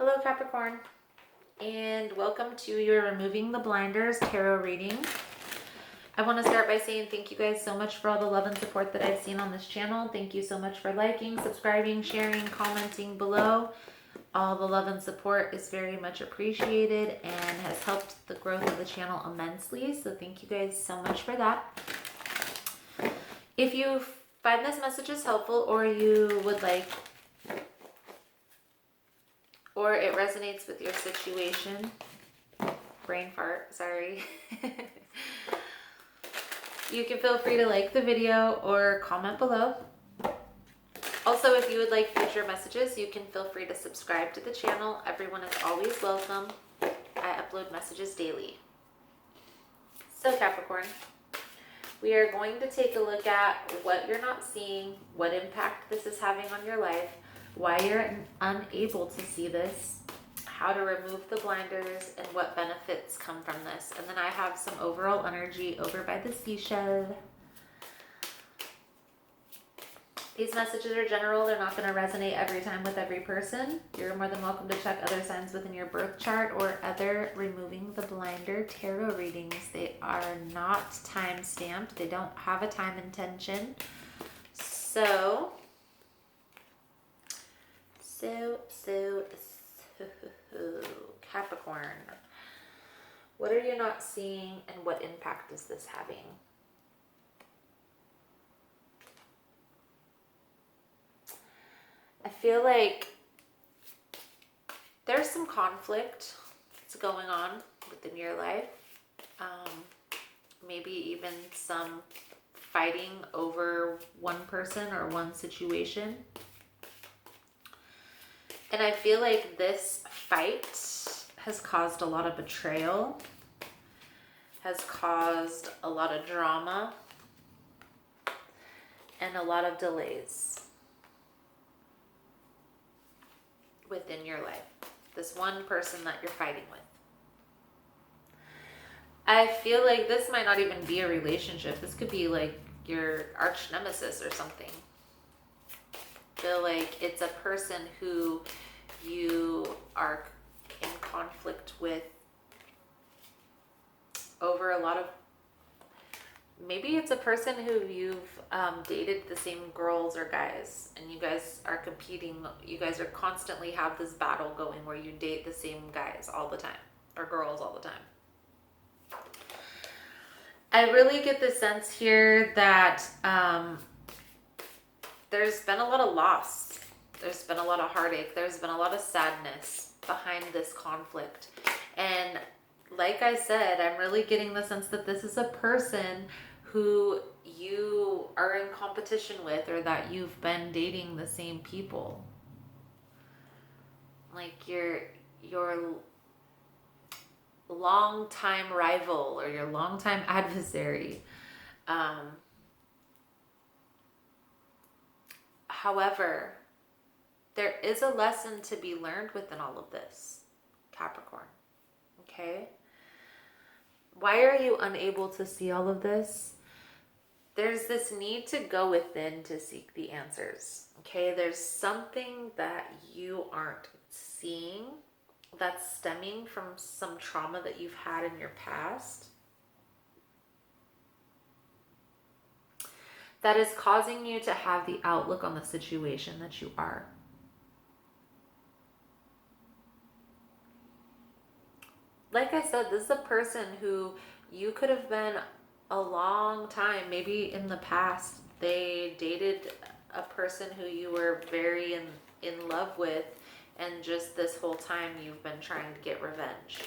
Hello Capricorn, and welcome to your Removing the Blinders tarot reading. I want to start by saying thank you guys so much for all the love and support that I've seen on this channel. Thank you so much for liking, subscribing, sharing, commenting below. All the love and support is very much appreciated and has helped the growth of the channel immensely. So thank you guys so much for that. If you find this message is helpful, or you would like, or it resonates with your situation, brain fart, sorry. You can feel free to like the video or comment below. Also, if you would like future messages, you can feel free to subscribe to the channel. Everyone is always welcome. I upload messages daily. So Capricorn, we are going to take a look at what you're not seeing, what impact this is having on your life, why you're unable to see this, how to remove the blinders, and what benefits come from this. And then I have some overall energy over by the seashell. These messages are general. They're not going to resonate every time with every person. You're more than welcome to check other signs within your birth chart or other Removing the Blinder tarot readings. They are not time stamped. They don't have a time intention. So Capricorn, what are you not seeing and what impact is this having? I feel like there's some conflict that's going on within your life. Maybe even some fighting over one person or one situation. And I feel like this fight has caused a lot of betrayal, has caused a lot of drama, and a lot of delays within your life. This one person that you're fighting with. I feel like this might not even be a relationship. This could be like your arch nemesis or something. I feel like it's a person who you are in conflict with over a lot of, maybe it's a person who you've dated the same girls or guys, and you guys are competing. You guys are constantly have this battle going where you date the same guys all the time, or girls all the time. I really get the sense here that there's been a lot of loss. There's been a lot of heartache. There's been a lot of sadness behind this conflict. And like I said, I'm really getting the sense that this is a person who you are in competition with, or that you've been dating the same people. Like your long-time rival or your long-time adversary. However, there is a lesson to be learned within all of this, Capricorn. Okay? Why are you unable to see all of this? There's this need to go within to seek the answers. Okay? There's something that you aren't seeing that's stemming from some trauma that you've had in your past, that is causing you to have the outlook on the situation that you are. Like I said, this is a person who you could have been a long time, maybe in the past, they dated a person who you were very in love with, and just this whole time you've been trying to get revenge.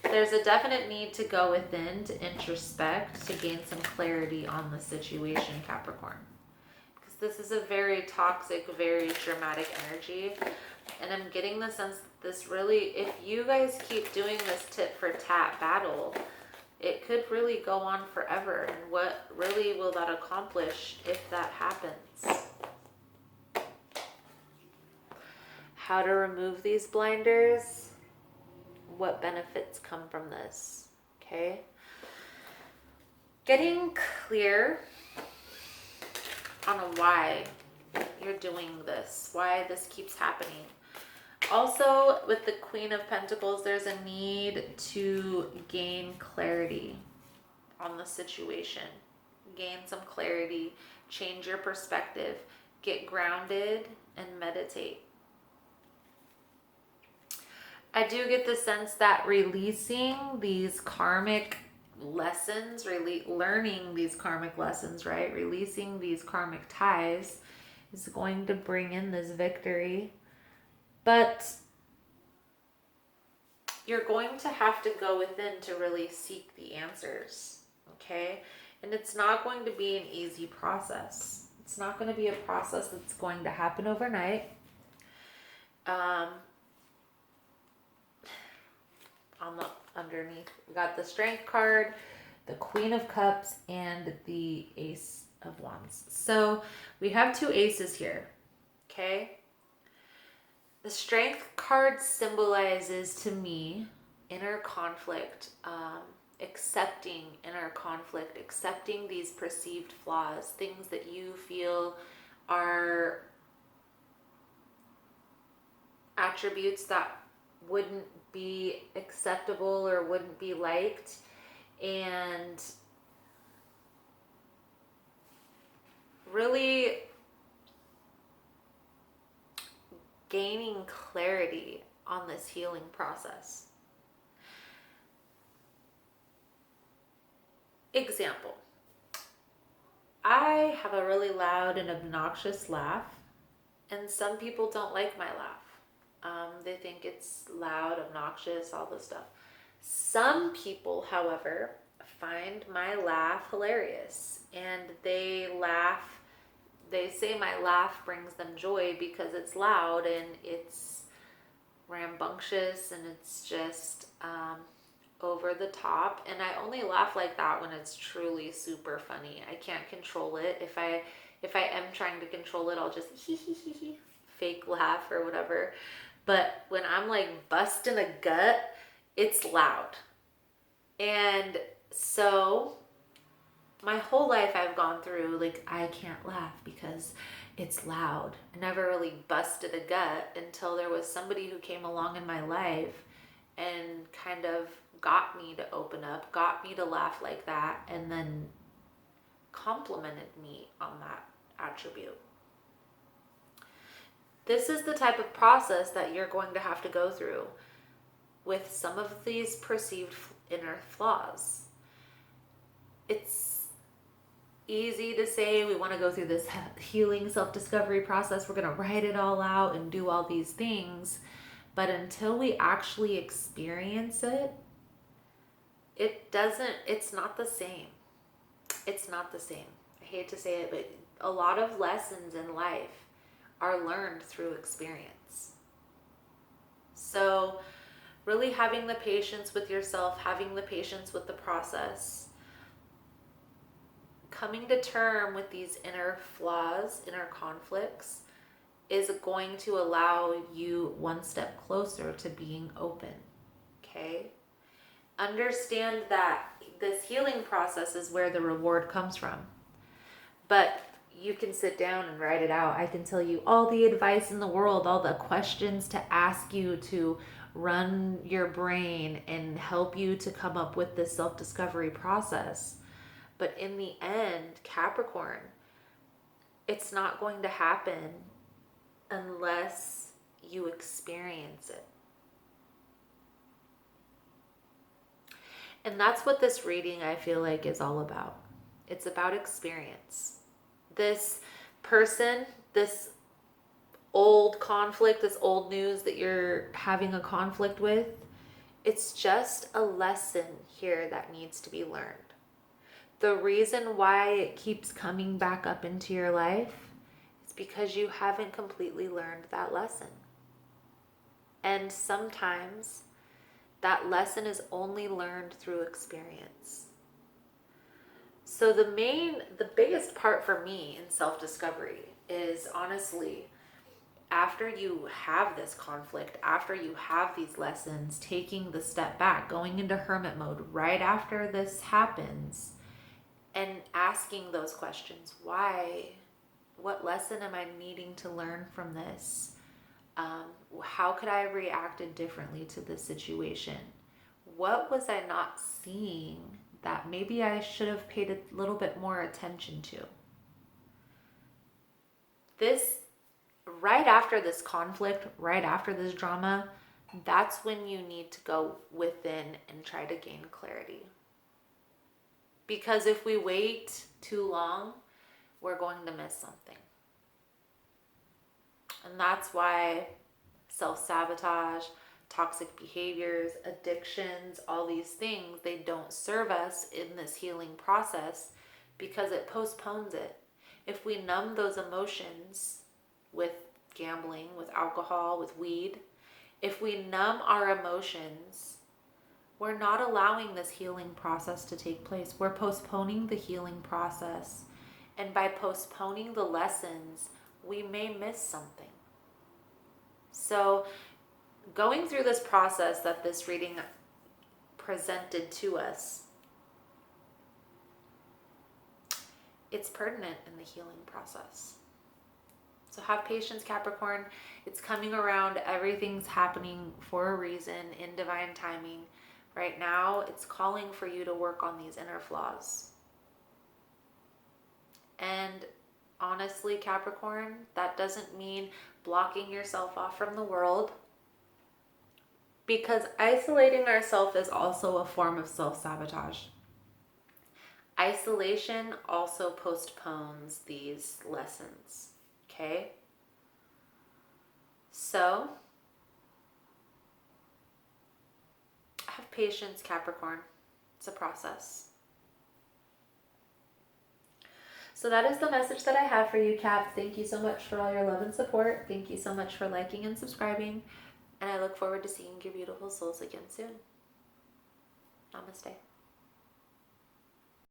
There's a definite need to go within, to introspect, to gain some clarity on the situation, Capricorn. Because this is a very toxic, very dramatic energy. And I'm getting the sense that this really, if you guys keep doing this tit for tat battle, it could really go on forever. And what really will that accomplish if that happens? How to remove these blinders? What benefits come from this? Okay. Getting clear on why you're doing this, why this keeps happening. Also, with the Queen of Pentacles, there's a need to gain clarity on the situation. Gain some clarity, change your perspective, get grounded, and meditate. I do get the sense that releasing these karmic lessons, learning these karmic lessons, right? Releasing these karmic ties is going to bring in this victory. But you're going to have to go within to really seek the answers, okay? And it's not going to be an easy process. It's not going to be a process that's going to happen overnight. On the underneath, we got the Strength card, the Queen of Cups, and the Ace of Wands. So we have two aces here, okay? The Strength card symbolizes to me inner conflict, accepting inner conflict, accepting these perceived flaws, things that you feel are attributes that wouldn't be acceptable or wouldn't be liked, and really gaining clarity on this healing process. Example, I have a really loud and obnoxious laugh, and some people don't like my laugh. They think it's loud, obnoxious, all this stuff. Some people, however, find my laugh hilarious, and they say my laugh brings them joy because it's loud and it's rambunctious and it's just over the top. And I only laugh like that when it's truly super funny. I can't control it. If I am trying to control it, I'll just fake laugh or whatever. But when I'm like busting a gut, it's loud. And so my whole life I've gone through, like, I can't laugh because it's loud. I never really busted a gut until there was somebody who came along in my life and kind of got me to open up, got me to laugh like that, and then complimented me on that attribute. This is the type of process that you're going to have to go through with some of these perceived inner flaws. It's easy to say we want to go through this healing self-discovery process. We're going to write it all out and do all these things. But until we actually experience it, it's not the same. It's not the same. I hate to say it, but a lot of lessons in life are learned through experience. So really having the patience with yourself, having the patience with the process, coming to term with these inner flaws, inner conflicts, is going to allow you one step closer to being open, okay? Understand that this healing process is where the reward comes from. But you can sit down and write it out. I can tell you all the advice in the world, all the questions to ask you to run your brain and help you to come up with this self-discovery process. But in the end, Capricorn, it's not going to happen unless you experience it. And that's what this reading, I feel like, is all about. It's about experience. This person, this old conflict, this old news that you're having a conflict with, it's just a lesson here that needs to be learned. The reason why it keeps coming back up into your life is because you haven't completely learned that lesson. And sometimes that lesson is only learned through experience. So the biggest part for me in self-discovery is honestly, after you have this conflict, after you have these lessons, taking the step back, going into hermit mode right after this happens, and asking those questions. Why? What lesson am I needing to learn from this? How could I have reacted differently to this situation? What was I not seeing that maybe I should have paid a little bit more attention to? This, right after this conflict, right after this drama, that's when you need to go within and try to gain clarity. Because if we wait too long, we're going to miss something. And that's why self-sabotage, toxic behaviors, addictions, all these things, they don't serve us in this healing process because it postpones it. If we numb those emotions with gambling, with alcohol, with weed, if we numb our emotions, we're not allowing this healing process to take place. We're postponing the healing process. And by postponing the lessons, we may miss something. So going through this process that this reading presented to us, it's pertinent in the healing process. So have patience, Capricorn. It's coming around. Everything's happening for a reason in divine timing. Right now, it's calling for you to work on these inner flaws. And honestly, Capricorn, that doesn't mean blocking yourself off from the world, because isolating ourselves is also a form of self-sabotage. Isolation also postpones these lessons, okay? So, have patience, Capricorn. It's a process. So that is the message that I have for you, Cap. Thank you so much for all your love and support. Thank you so much for liking and subscribing. And I look forward to seeing your beautiful souls again soon. Namaste.